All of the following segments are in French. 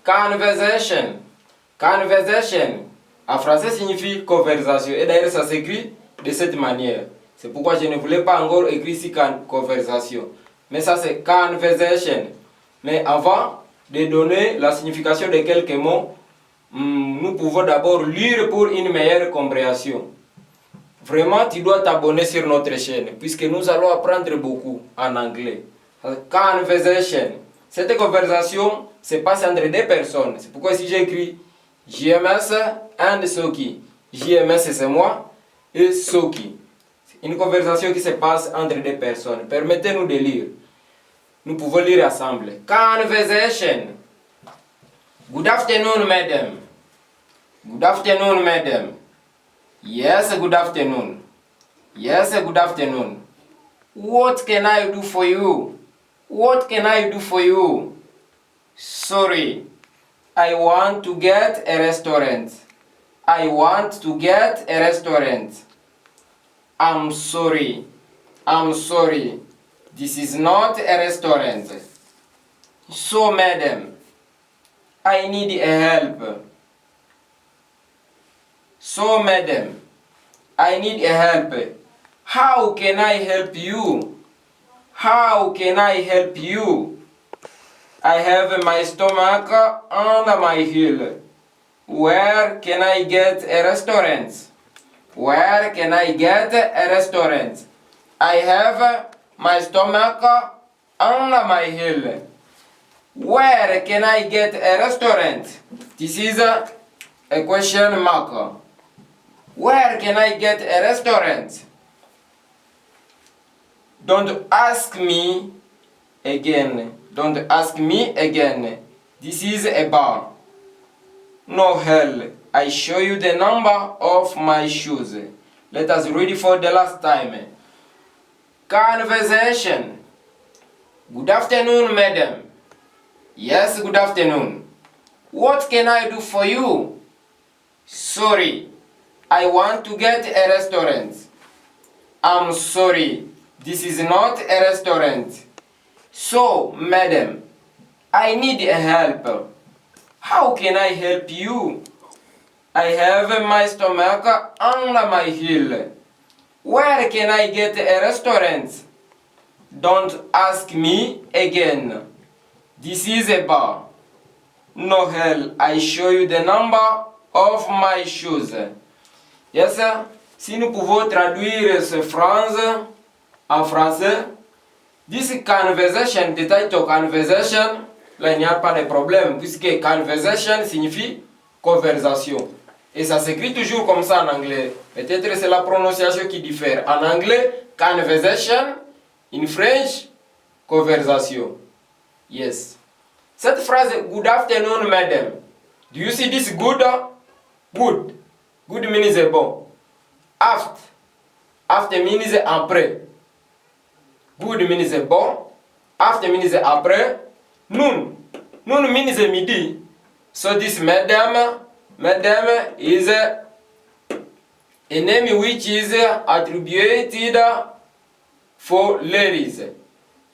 Conversation. Conversation. En français signifie conversation. Et d'ailleurs, ça s'écrit de cette manière. C'est pourquoi je ne voulais pas encore écrire ici conversation. Mais ça, c'est conversation. Mais avant de donner la signification de quelques mots, nous pouvons d'abord lire pour une meilleure compréhension. Vraiment, tu dois t'abonner sur notre chaîne, puisque nous allons apprendre beaucoup en anglais. Conversation. Cette conversation se passe entre deux personnes. C'est pourquoi ici j'ai écrit JMS and Soki. JMS c'est moi et Soki. C'est une conversation qui se passe entre deux personnes. Permettez-nous de lire. Nous pouvons lire ensemble. Conversation. Good afternoon, madam. Good afternoon, madam. Yes, good afternoon. Yes, good afternoon. What can I do for you? What can I do for you? Sorry, I want to get a restaurant. I want to get a restaurant. I'm sorry. I'm sorry. This is not a restaurant. So, madam, I need a help. So, madam, I need a help. How can I help you? How can I help you? I have my stomach under my heel. Where can I get a restaurant? Where can I get a restaurant? I have my stomach under my heel. Where can I get a restaurant? This is a question mark. Where can I get a restaurant? Don't ask me again. Don't ask me again. This is a bar. No hell. I show you the number of my shoes. Let us read it for the last time. Conversation. Good afternoon, madam. Yes, good afternoon. What can I do for you? Sorry, I want to get a restaurant. I'm sorry, this is not a restaurant. So, madam, I need a help. How can I help you? I have my stomach under my heel. Where can I get a restaurant? Don't ask me again. This is a bar. No hell, I show you the number of my shoes. Yes, si nous pouvons traduire cette phrase en français, this conversation, the title conversation, là il n'y a pas de problème, puisque conversation signifie conversation. Et ça s'écrit toujours comme ça en anglais. Peut-être c'est la prononciation qui diffère. En anglais, conversation, in French, conversation. Yes. Cette phrase, good afternoon, madam. Do you see this good? Good. Good means bon. After. After means après. Good means bon. After means après. Noon. Noon means midi. So this madam is a name which is attributed for ladies.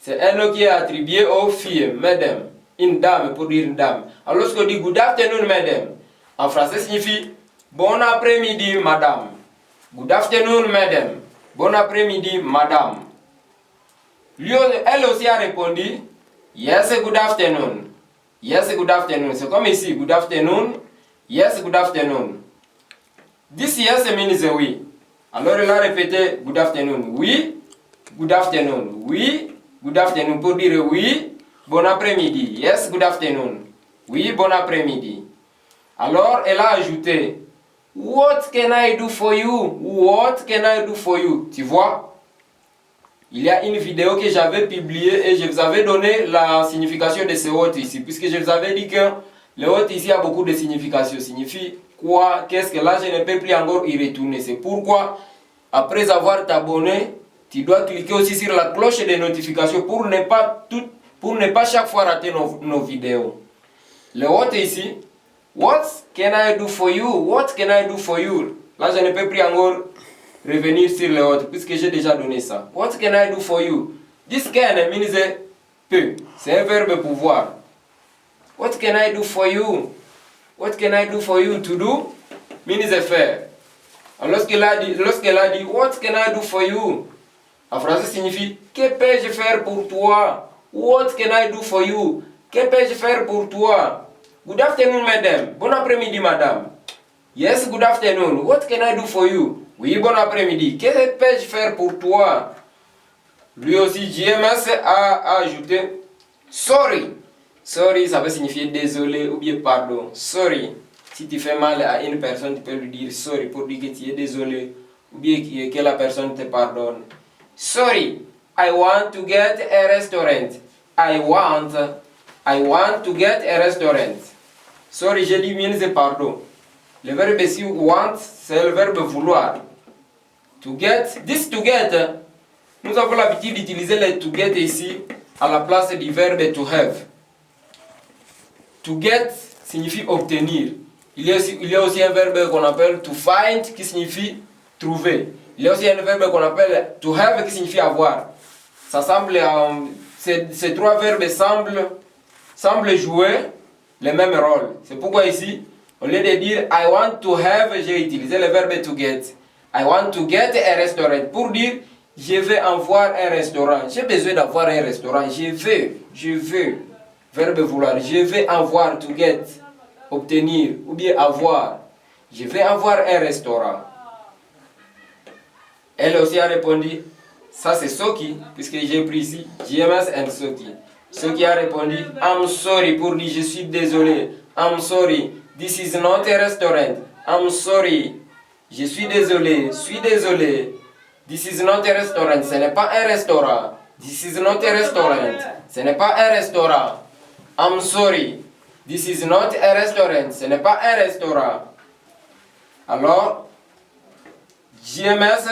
C'est un nom qui est attribué aux filles, madame. Une dame, pour dire une dame. Alors lorsqu'on dit good afternoon, madame, en français signifie bon après-midi, madame. Good afternoon, madame. Bon après-midi, madame. Lui, elle aussi a répondu yes, good afternoon. Yes, good afternoon. C'est comme ici, good afternoon. Yes, good afternoon. This yes means oui. Alors elle a répété good afternoon. Oui, good afternoon. Oui, good afternoon. Pour dire oui, bon après-midi. Yes, good afternoon. Oui, bon après-midi. Alors elle a ajouté what can I do for you? What can I do for you? Tu vois? Il y a une vidéo que j'avais publiée et je vous avais donné la signification de ce what ici, puisque je vous avais dit que le what ici a beaucoup de significations. Signifie quoi? Qu'est-ce que là je ne peux plus encore y retourner. C'est pourquoi, après avoir t'abonné, tu dois cliquer aussi sur la cloche de notification pour ne pas chaque fois rater nos vidéos. Le what ici, what can I do for you? What can I do for you? Là je ne peux plus encore revenir sur le what, puisque j'ai déjà donné ça. What can I do for you? This can means peut. C'est un verbe pouvoir. What can I do for you? What can I do for you? To do means faire. Lorsqu'elle a dit, what can I do for you? En français signifie, que peux-je faire pour toi? What can I do for you? Que peux-je faire pour toi? Good afternoon, madame. Bon après-midi, madame. Yes, good afternoon. What can I do for you? Oui, bon après-midi. Que peux-je faire pour toi? Lui aussi, JMS a ajouté sorry. Sorry, ça veut signifier désolé ou bien pardon. Sorry. Si tu fais mal à une personne, tu peux lui dire sorry pour dire que tu es désolé ou bien que la personne te pardonne. Sorry, I want to get a restaurant. I want to get a restaurant. Sorry, j'ai dit means pardon. Le verbe ici want, c'est le verbe vouloir. To get, to get, nous avons l'habitude d'utiliser le to get ici à la place du verbe to have. To get signifie obtenir. Il y a aussi un verbe qu'on appelle to find qui signifie trouver. Il y a aussi un verbe qu'on appelle to have qui signifie avoir. Ça semble, ces trois verbes semblent jouer le même rôle. C'est pourquoi ici, au lieu de dire I want to have, j'ai utilisé le verbe to get. I want to get a restaurant. Pour dire je vais avoir un restaurant. J'ai besoin d'avoir un restaurant. Je veux. Verbe vouloir. Je vais avoir, to get. Obtenir ou bien avoir. Je vais avoir un restaurant. Elle aussi a répondu, ça c'est Soki, puisque j'ai pris ici JMS and Soki. Soki a répondu, I'm sorry pour dire je suis désolé. I'm sorry, this is not a restaurant. I'm sorry, je suis désolé, This is not a restaurant, ce n'est pas un restaurant. This is not a restaurant, ce n'est pas un restaurant. I'm sorry, this is not a restaurant, ce n'est pas un restaurant. Alors, JMS,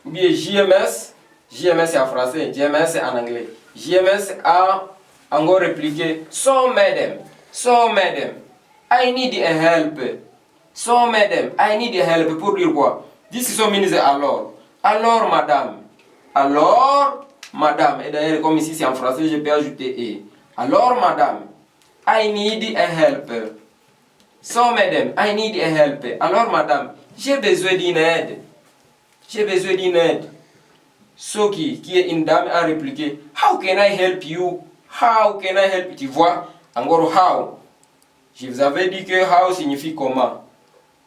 ou bien JMS c'est en français, JMS c'est en anglais. JMS a encore répliqué, so madam, I need a help. So madam, I need a help. Pour dire quoi? This is so means alors. Alors madame. Et d'ailleurs, comme ici c'est en français, je peux ajouter et. Alors madame, I need a help. So madam, I need a help. Alors madame, j'ai besoin d'une aide. Soki, qui est une dame, a répliqué, how can I help you? Tu vois, encore how. Je vous avais dit que how signifie comment.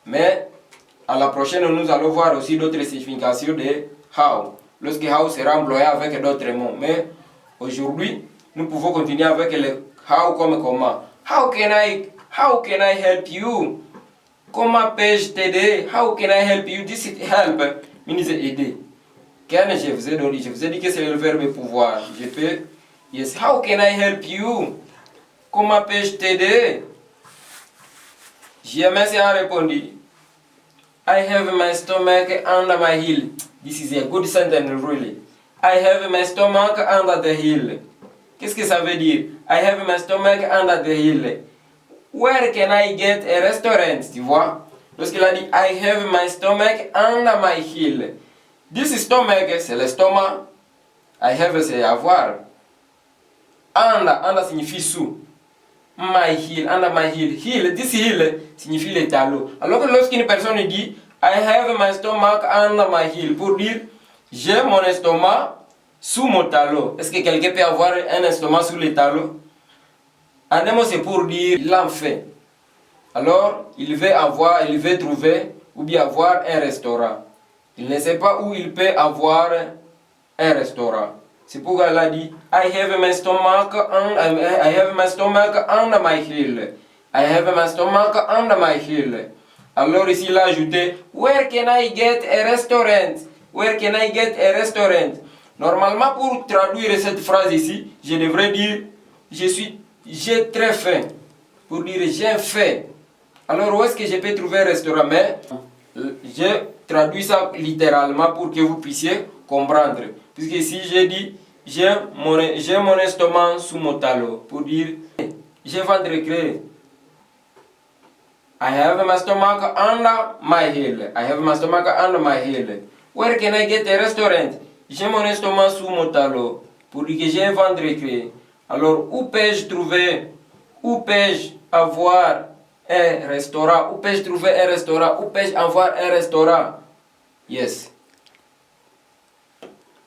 Mais à la prochaine, nous allons voir aussi d'autres significations de how. Lorsque how sera employé avec d'autres mots. Mais aujourd'hui, nous pouvons continuer avec le how comme comment. How can I help you? Comment puis-je t'aider? How can I help you? This is help means aider. Quand je vous ai dit que c'est le verbe pouvoir. Je peux. Yes. How can I help you? Comment puis-je t'aider? JMS a répondu. I have my stomach under my heel. This is a good sentence really. I have my stomach under the heel. Qu'est-ce que ça veut dire? I have my stomach under the heel. Where can I get a restaurant? Tu vois? Lorsqu'il a dit I have my stomach under my heel. This stomach, c'est l'estomac. I have, c'est avoir. Under signifie sous. My heel, under my heel. This heel signifie les talons. Alors que lorsqu'une personne dit I have my stomach under my heel, pour dire j'ai mon estomac sous mon talon. Est-ce que quelqu'un peut avoir un estomac sous les talons? En un mot, c'est pour dire il en fait. Alors, il veut trouver ou bien avoir un restaurant. Il ne sait pas où il peut avoir un restaurant. C'est pourquoi elle a dit I have my stomach under my heel. I have my stomach under my heel. Alors ici il a ajouté Where can I get a restaurant? Where can I get a restaurant? Normalement pour traduire cette phrase ici, je devrais dire j'ai très faim. Pour dire j'ai faim. Alors où est-ce que je peux trouver un restaurant? Mais je traduis ça littéralement pour que vous puissiez comprendre. Puisque ici j'ai dit j'ai mon estomac sous mon talon. Pour dire j'ai ventre creux. I have my stomach under my heel. I have my stomach under my heel. Where can I get a restaurant? J'ai mon estomac sous mon talon. Pour dire que j'ai un ventre creux. Alors où peux-je Où puis-je avoir un restaurant? Où puis-je trouver un restaurant? Où puis-je avoir un restaurant? Yes.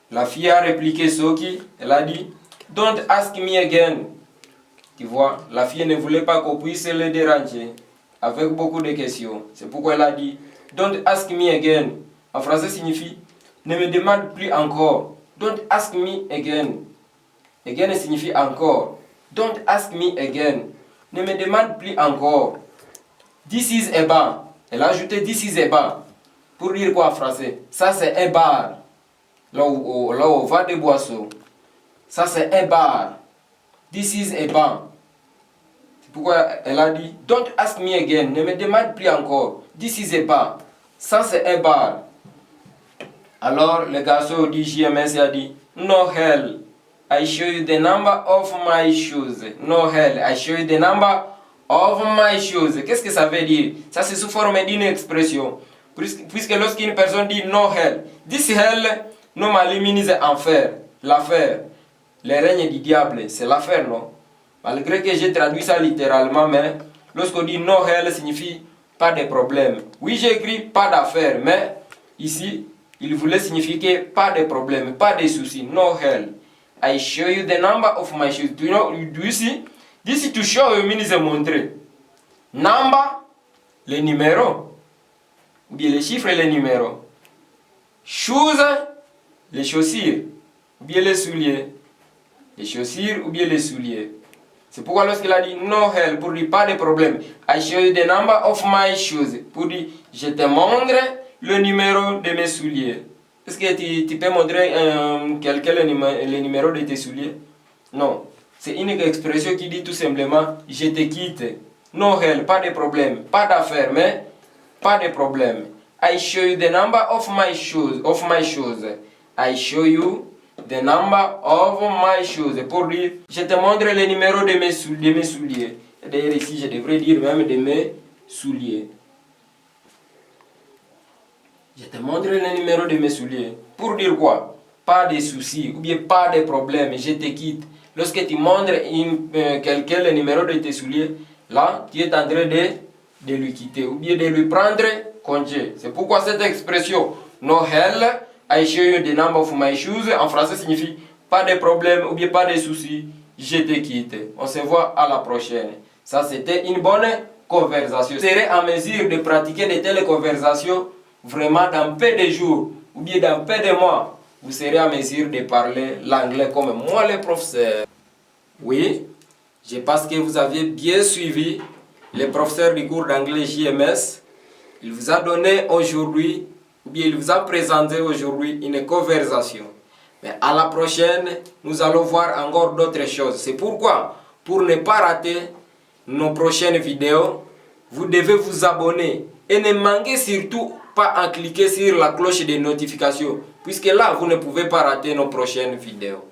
La fille a répliqué Soki. Elle a dit, don't ask me again. Tu vois, la fille ne voulait pas qu'on puisse le déranger avec beaucoup de questions. C'est pourquoi elle a dit, don't ask me again. En français signifie, ne me demande plus encore. Don't ask me again. Again signifie encore. Don't ask me again. Ne me demande plus encore. This is a bar. Elle a ajouté this is a bar. Pour dire quoi en français? Ça c'est un bar. Là où on vend des boissons. Ça c'est un bar. This is a bar. C'est pourquoi elle a dit don't ask me again. Ne me demande plus encore. This is a bar. Ça c'est un bar. Alors le garçon du JMS a dit no hell. I show you the number of my shoes. No hell. I show you the number of my shoes. Qu'est-ce que ça veut dire? Ça c'est sous forme d'une expression. Puisque lorsqu'une personne dit no hell, this hell normalement means enfer, l'affaire, le règne du diable, c'est l'affaire, non? Malgré que j'ai traduit ça littéralement, mais lorsqu'on dit no hell signifie pas de problème. Oui, j'ai écrit pas d'affaire, mais ici, il voulait signifier pas de problème, pas de soucis, no hell. I show you the number of my shoes. Do you see? This is to show you means montrer. Number, les numéros. Ou bien les chiffres et les numéros. Shoes, les chaussures. Ou bien les souliers. Les chaussures ou bien les souliers. C'est pourquoi lorsqu'il a dit no hell, pour dire pas de problème. I show you the number of my shoes. Pour dire je te montre le numéro de mes souliers. Est-ce que tu peux montrer quelqu'un le numéro de tes souliers? Non. C'est une expression qui dit tout simplement je te quitte. No hell, pas de problème. Pas d'affaire, mais pas de problème. I show you the number of my shoes. I show you the number of my shoes. Pour dire je te montre le numéro de mes souliers. D'ailleurs ici je devrais dire même de mes souliers. Je te montre le numéro de mes souliers. Pour dire quoi? Pas de soucis ou bien pas de problème. Je te quitte. Lorsque tu montres quelqu'un le numéro de tes souliers, là, tu es en train de lui quitter ou bien de lui prendre congé. C'est pourquoi cette expression no hell, I show you the number of my shoes, en français signifie pas de problème ou bien pas de soucis, je te quitte. On se voit à la prochaine. Ça, c'était une bonne conversation. Vous serez en mesure de pratiquer de telles conversations vraiment dans peu de jours ou bien dans peu de mois. Vous serez en mesure de parler l'anglais comme moi, le professeur. Oui, je pense que vous avez bien suivi le professeur du cours d'anglais JMS. Il vous a donné aujourd'hui, ou bien il vous a présenté aujourd'hui une conversation. Mais à la prochaine, nous allons voir encore d'autres choses. C'est pourquoi, pour ne pas rater nos prochaines vidéos, vous devez vous abonner. Et ne manquez surtout pas à cliquer sur la cloche de notification, puisque là, vous ne pouvez pas rater nos prochaines vidéos.